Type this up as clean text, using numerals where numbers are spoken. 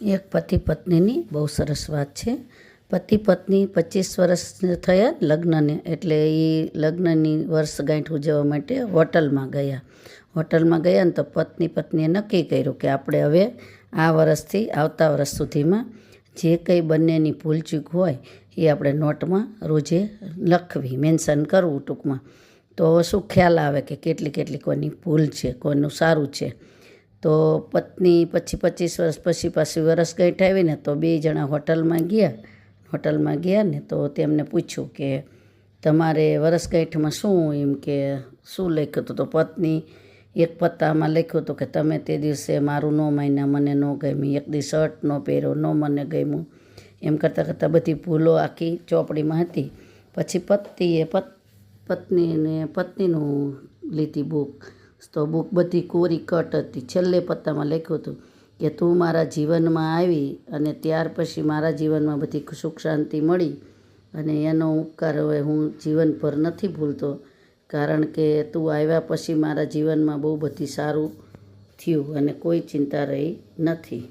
એક પતિ પત્નીની બહુ સરસ વાત છે. પતિ પત્ની 25 વર્ષ થયા લગ્નને, એટલે એ લગ્નની વર્ષગાંઠ ઉજવવા માટે હોટલમાં ગયા ને તો પત્નીએ નક્કી કર્યું કે આપણે હવે આ વર્ષથી આવતા વર્ષ સુધીમાં જે કંઈ બંનેની ભૂલચૂક હોય એ આપણે નોટમાં રોજે લખવી, મેન્શન કરવું ટૂંકમાં. તો શું ખ્યાલ આવે કે કેટલી કોની ભૂલ છે, કોનું સારું છે. તો પત્ની પછી 25 વર્ષ પછી પાછી વર્ષગાંઠ આવીને તો બે જણા હોટલમાં ગયા ને તો તેમને પૂછ્યું કે તમારે વર્ષગાંઠમાં શું એમ કે શું લખ્યું હતું. તો પત્ની એક પત્તામાં લખ્યું હતું કે તમે તે દિવસે મારું ન માન્યા, મને ન ગમી, એક દી શર્ટ ન પહેર્યો, ન મને ગમ્યું, એમ કરતાં બધી ભૂલો આખી ચોપડીમાં હતી. પછી પત્નીનું લીધી બુક, તો બુક બધી કોરી કટ હતી. છેલ્લે પત્તામાં લખ્યું હતું કે તું મારા જીવનમાં આવી અને ત્યાર પછી મારા જીવનમાં બધી સુખ શાંતિ મળી અને એનો ઉપકાર હવે હું જીવનભર નથી ભૂલતો, કારણ કે તું આવ્યા પછી મારા જીવનમાં બહુ બધી સારું થયું અને કોઈ ચિંતા રહી નથી.